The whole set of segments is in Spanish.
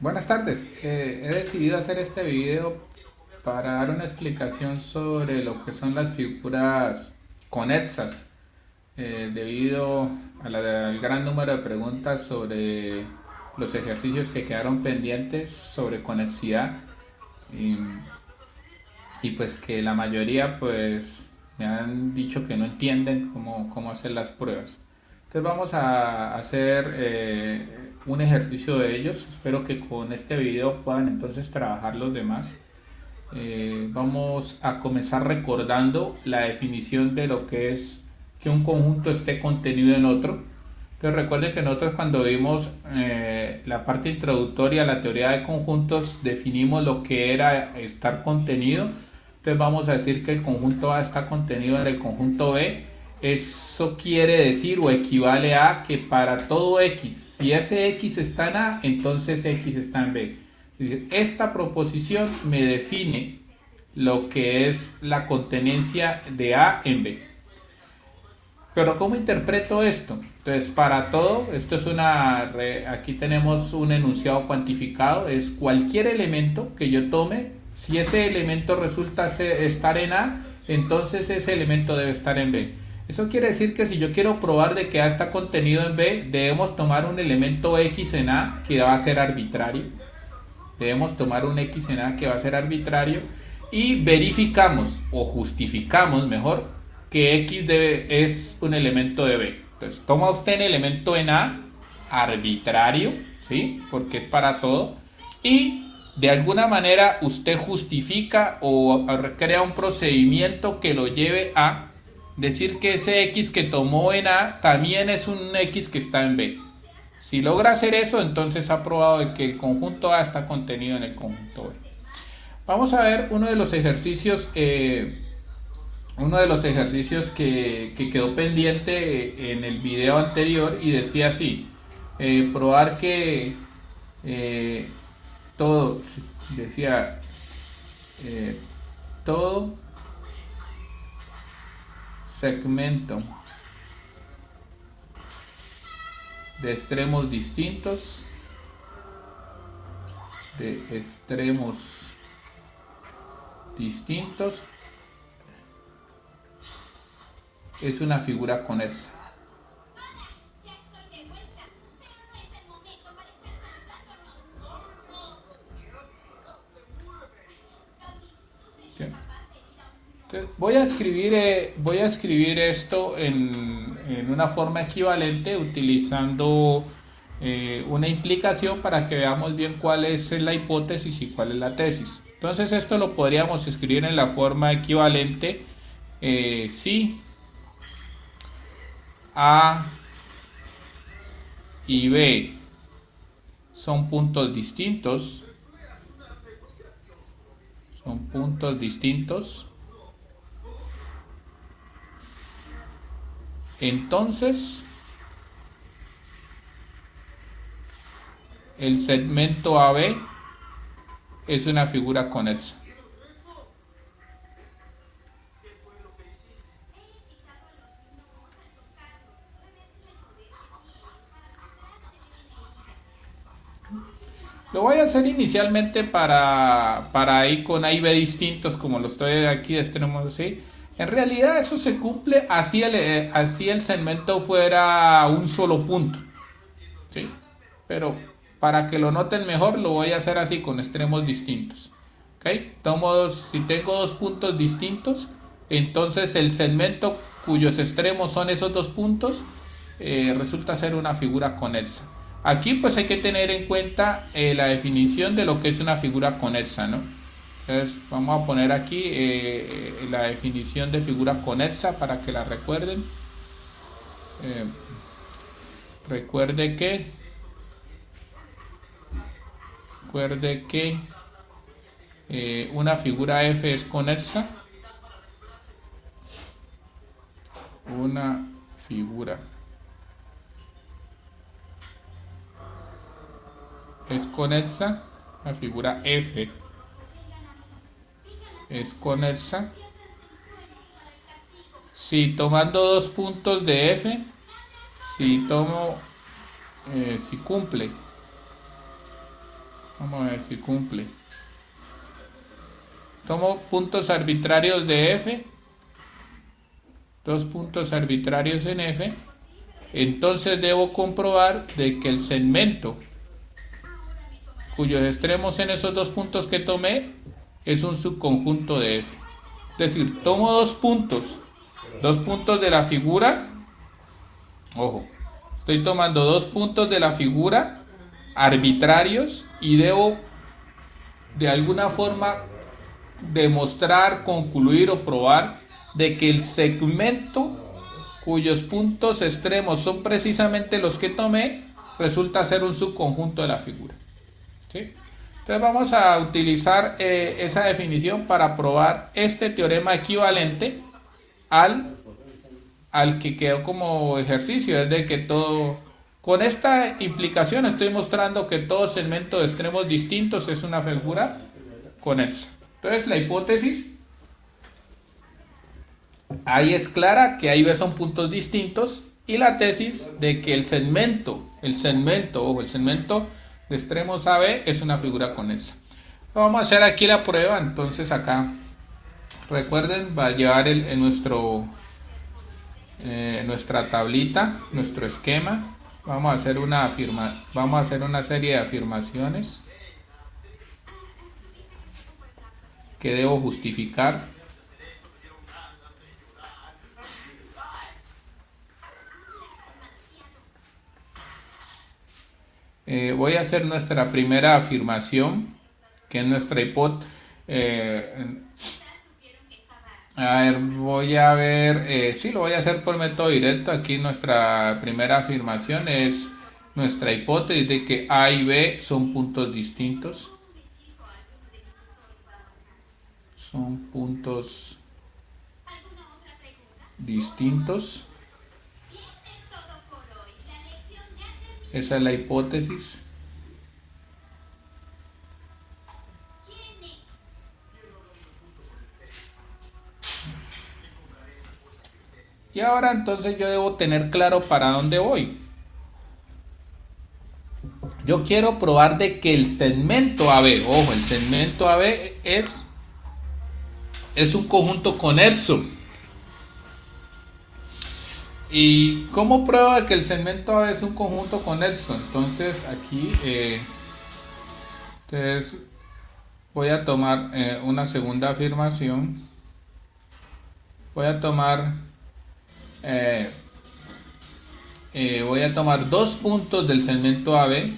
Buenas tardes. He decidido hacer este video para dar una explicación sobre lo que son las figuras conexas, debido al gran número de preguntas sobre los ejercicios que quedaron pendientes sobre conexidad y, y pues que la mayoría pues me han dicho que no entienden cómo hacer las pruebas. Entonces vamos a hacer un ejercicio de ellos. Espero que con este video puedan entonces trabajar los demás. Vamos a comenzar recordando la definición de lo que es que un conjunto esté contenido en otro. Entonces recuerden que nosotros cuando vimos la parte introductoria a la teoría de conjuntos definimos lo que era estar contenido. Entonces vamos a decir que el conjunto A está contenido en el conjunto B. Eso quiere decir o equivale a que para todo X, si ese X está en A, entonces X está en B. Es decir, esta proposición me define lo que es la contenencia de A en B. Pero ¿cómo interpreto esto? Entonces, para todo, esto es aquí tenemos un enunciado cuantificado, es cualquier elemento que yo tome, si ese elemento resulta estar en A, entonces ese elemento debe estar en B. Eso quiere decir que si yo quiero probar de que A está contenido en B, debemos tomar un elemento X en A que va a ser arbitrario. Debemos tomar un X en A que va a ser arbitrario y verificamos o justificamos mejor que X es un elemento de B. Entonces, toma usted un elemento en A arbitrario, ¿sí? Porque es para todo. Y de alguna manera usted justifica o crea un procedimiento que lo lleve a decir que ese X que tomó en A también es un X que está en B. Si logra hacer eso, entonces ha probado de que el conjunto A está contenido en el conjunto B. Vamos a ver uno de los ejercicios que quedó pendiente en el video anterior y decía así, probar que eh, todo, decía, eh, todo segmento de extremos distintos, de extremos distintos, es una figura conexa. Entonces, voy a escribir esto en una forma equivalente utilizando una implicación para que veamos bien cuál es la hipótesis y cuál es la tesis. Entonces esto lo podríamos escribir en la forma equivalente si A y B son puntos distintos, entonces el segmento AB es una figura conexa. Lo voy a hacer inicialmente para ir con A y B distintos, como lo estoy aquí de este modo, ¿sí? En realidad eso se cumple así el segmento fuera un solo punto, ¿sí? Pero para que lo noten mejor lo voy a hacer así con extremos distintos. ¿Ok? Si tengo dos puntos distintos, entonces el segmento cuyos extremos son esos dos puntos resulta ser una figura conexa. Aquí pues hay que tener en cuenta la definición de lo que es una figura conexa, ¿no? Entonces vamos a poner aquí la definición de figura conexa para que la recuerden. Eh, recuerde que recuerde que una figura F es conexa. Una figura es conexa. La figura F es conexa si tomando dos puntos de F, si cumple. Vamos a ver si cumple. Tomo puntos arbitrarios de F, dos puntos arbitrarios en F. Entonces debo comprobar de que el segmento cuyos extremos en esos dos puntos que tomé es un subconjunto de F. Es decir, tomo dos puntos de la figura. Ojo, estoy tomando dos puntos de la figura arbitrarios y debo de alguna forma demostrar, concluir o probar de que el segmento cuyos puntos extremos son precisamente los que tomé resulta ser un subconjunto de la figura. ¿Sí? Entonces vamos a utilizar esa definición para probar este teorema equivalente al que quedó como ejercicio. Es de que todo, con esta implicación estoy mostrando que todo segmento de extremos distintos es una figura conexa. Entonces la hipótesis ahí es clara, que ahí son puntos distintos, y la tesis de que el segmento de extremos AB es una figura conexa. Vamos a hacer aquí la prueba. Entonces acá recuerden, va a llevar nuestra tablita, nuestro esquema. Vamos a hacer una serie de afirmaciones que debo justificar. Voy a hacer nuestra primera afirmación, que es nuestra hipótesis. Voy a ver, sí, lo voy a hacer por método directo. Aquí nuestra primera afirmación es nuestra hipótesis de que A y B son puntos distintos. Son puntos distintos. Esa es la hipótesis. Y ahora entonces yo debo tener claro para dónde voy. Yo quiero probar de que el segmento AB, ojo, el segmento AB es un conjunto conexo. ¿Y cómo prueba que el segmento AB es un conjunto conexo? Entonces aquí voy a tomar una segunda afirmación. Voy a tomar dos puntos del segmento AB,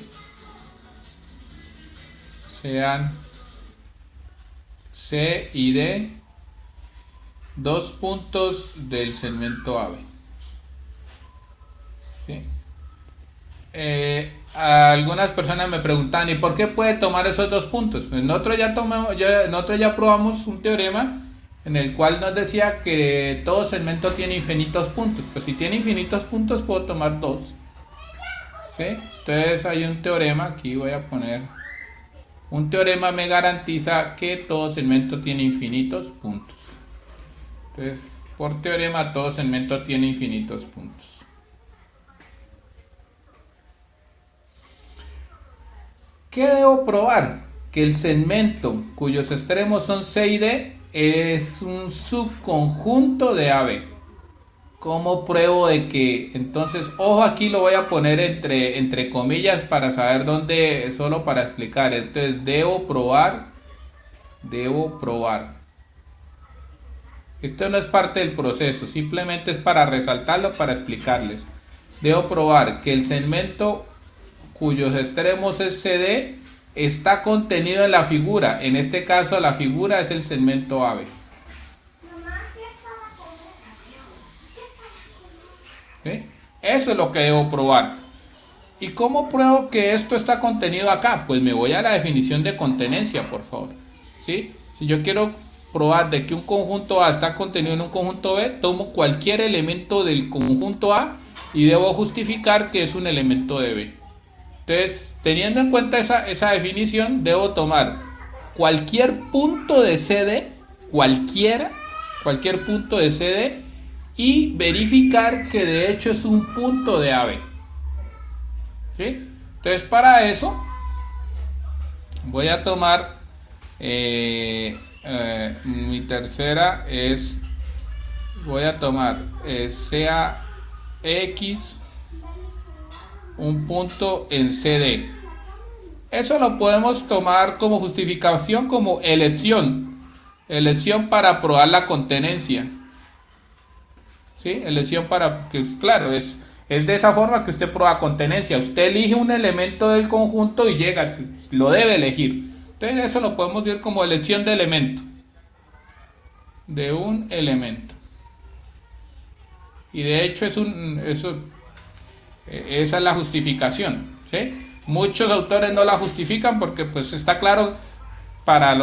sean C y D, dos puntos del segmento AB. ¿Sí? Algunas personas me preguntan, ¿y por qué puede tomar esos dos puntos? Pues nosotros ya probamos un teorema en el cual nos decía que todo segmento tiene infinitos puntos. Pues si tiene infinitos puntos puedo tomar dos. ¿Sí? Entonces hay un teorema, aquí voy a poner, un teorema me garantiza que todo segmento tiene infinitos puntos. Entonces por teorema todo segmento tiene infinitos puntos. ¿Qué debo probar? Que el segmento cuyos extremos son C y D es un subconjunto de AB. ¿Cómo pruebo de que? Entonces, ojo, aquí lo voy a poner entre comillas para saber dónde, solo para explicar. Entonces, debo probar. Esto no es parte del proceso, simplemente es para resaltarlo, para explicarles. Debo probar que el segmento cuyos extremos es CD está contenido en la figura. En este caso la figura es el segmento AB. ¿Sí? Eso es lo que debo probar. ¿Y cómo pruebo que esto está contenido acá? Pues me voy a la definición de contenencia, por favor. ¿Sí? Si yo quiero probar de que un conjunto A está contenido en un conjunto B, tomo cualquier elemento del conjunto A y debo justificar que es un elemento de B. Entonces, teniendo en cuenta esa definición, debo tomar cualquier punto de CD, cualquier punto de CD, y verificar que de hecho es un punto de AB. ¿Sí? Entonces, para eso Voy a tomar mi tercera es, voy a tomar sea X un punto en CD. Eso lo podemos tomar como justificación, como elección para probar la contenencia. ¿Sí? Elección para que, claro, es de esa forma que usted prueba contenencia. Usted elige un elemento del conjunto y llega, lo debe elegir. Entonces eso lo podemos ver como elección de elemento. De un elemento. Y de hecho esa es la justificación. ¿Sí? Muchos autores no la justifican porque pues está claro para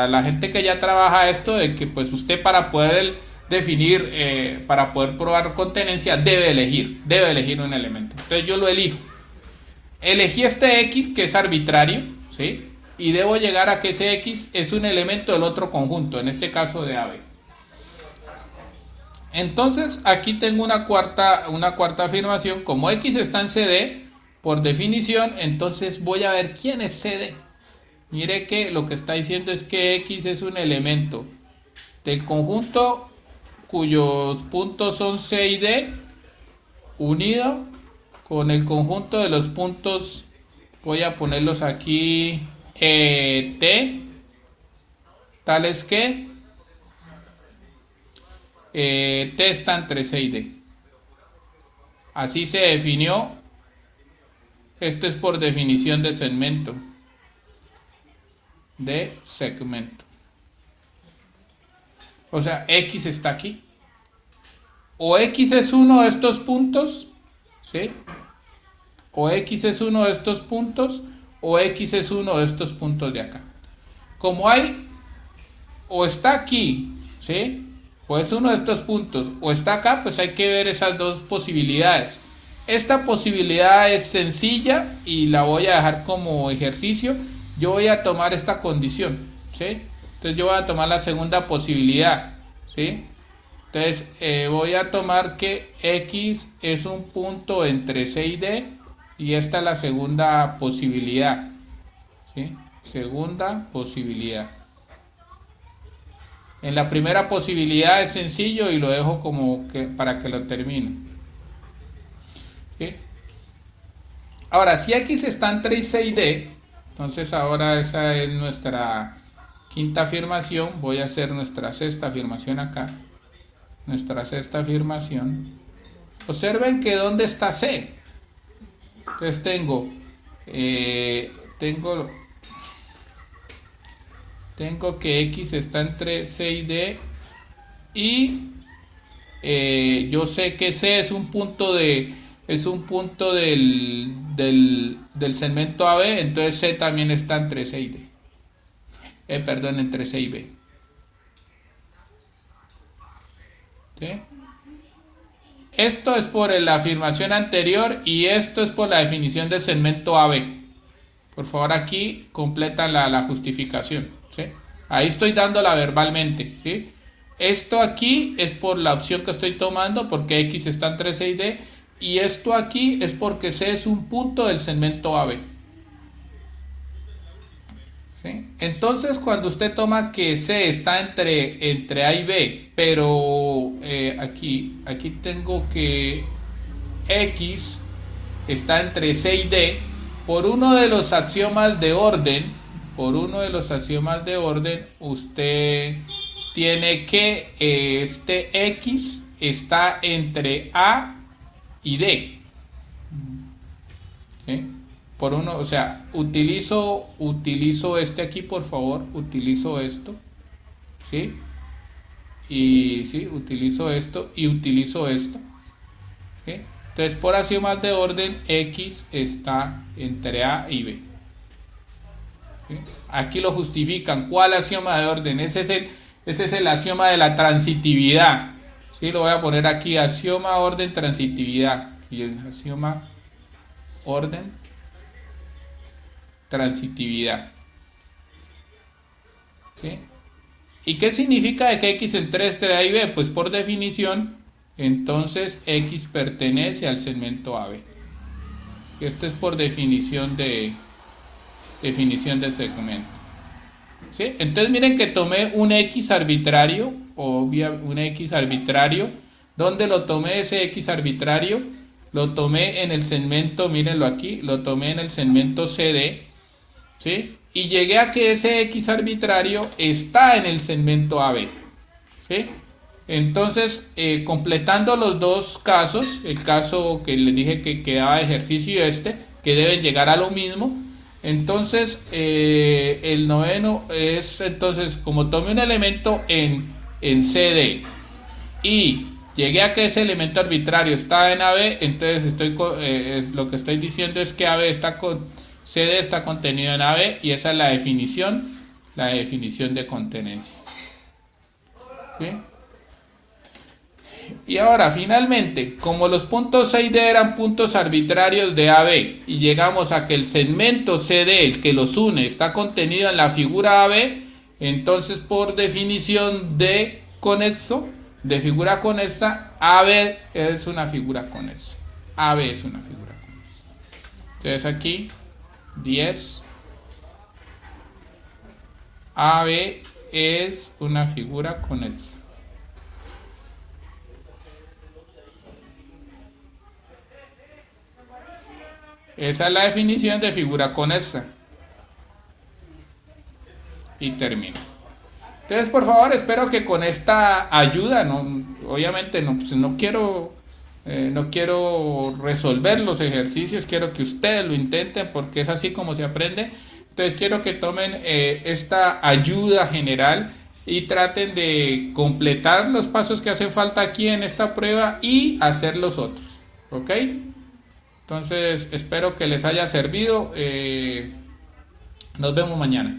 la gente que ya trabaja esto de que pues usted para poder definir, para poder probar contenencia debe elegir un elemento. Entonces yo lo elijo. Elegí este X que es arbitrario, ¿sí? Y debo llegar a que ese X es un elemento del otro conjunto, en este caso de AB. Entonces aquí tengo una cuarta afirmación. Como X está en CD, por definición, entonces voy a ver quién es CD. Mire que lo que está diciendo es que X es un elemento del conjunto cuyos puntos son C y D, unido con el conjunto de los puntos, voy a ponerlos aquí, T, tales que T está entre C y D. Así se definió. Esto es por definición de segmento. O sea, X está aquí. O X es uno de estos puntos, ¿sí? O X es uno de estos puntos, o X es uno de estos puntos de acá. Como hay, o está aquí, ¿sí? O es uno de estos puntos, o está acá, pues hay que ver esas dos posibilidades. Esta posibilidad es sencilla y la voy a dejar como ejercicio. Yo voy a tomar esta condición, ¿sí? Entonces yo voy a tomar la segunda posibilidad, ¿sí? Entonces voy a tomar que X es un punto entre C y D y esta es la segunda posibilidad, ¿sí? Segunda posibilidad. En la primera posibilidad es sencillo y lo dejo como que para que lo termine. ¿Sí? Ahora, si X está entre C y D, entonces ahora esa es nuestra quinta afirmación. Voy a hacer nuestra sexta afirmación acá. Nuestra sexta afirmación. Observen que ¿dónde está C? Entonces tengo que X está entre C y D y yo sé que C es un punto del segmento AB, entonces C también está entre C y D. Entre C y B. ¿Sí? Esto es por la afirmación anterior y esto es por la definición del segmento AB. Por favor, aquí completa la justificación, ¿sí? Ahí estoy dándola verbalmente, ¿sí? Esto aquí es por la opción que estoy tomando porque X está entre C y D. Y esto aquí es porque C es un punto del segmento AB. ¿Sí? Entonces cuando usted toma que C está entre A y B, pero aquí tengo que X está entre C y D, por uno de los axiomas de orden, usted tiene que este X está entre A y D. ¿Sí? Por uno, o sea, utilizo este aquí, por favor, utilizo esto, ¿sí? Y sí, utilizo esto y utilizo esto, ¿sí? Entonces, por axiomas de orden, X está entre A y B. ¿Sí? Aquí lo justifican. ¿Cuál axioma de orden? Ese es el axioma de la transitividad. ¿Sí? Lo voy a poner aquí, axioma, orden, transitividad. Y el axioma, orden, transitividad. ¿Sí? ¿Y qué significa de que X entre A y B? Pues por definición, entonces X pertenece al segmento AB. Esto es por definición de definición de segmento. ¿Sí? Entonces miren que tomé un X arbitrario, un X arbitrario. ¿Dónde lo tomé ese X arbitrario? Lo tomé en el segmento, mírenlo aquí, lo tomé en el segmento CD, ¿sí? Y llegué a que ese X arbitrario está en el segmento AB, ¿sí? Entonces, completando los dos casos, el caso que les dije que quedaba de ejercicio y que deben llegar a lo mismo, entonces el noveno es, entonces, como tomé un elemento en CD y llegué a que ese elemento arbitrario está en AB, entonces lo que estoy diciendo es que CD está contenido en AB y esa es la definición de contenencia. ¿Sí? Y ahora, finalmente, como los puntos 6D eran puntos arbitrarios de AB y llegamos a que el segmento CD, el que los une, está contenido en la figura AB, entonces por definición de conexo, de figura conexa, AB es una figura conexa. AB es una figura conexa. Entonces aquí, 10. AB es una figura conexa. Esa es la definición de figura conexa. Y termino. Entonces, por favor, espero que con esta ayuda, obviamente no quiero resolver los ejercicios, quiero que ustedes lo intenten porque es así como se aprende. Entonces quiero que tomen esta ayuda general y traten de completar los pasos que hacen falta aquí en esta prueba y hacer los otros. ¿Ok? Entonces espero que les haya servido. Nos vemos mañana.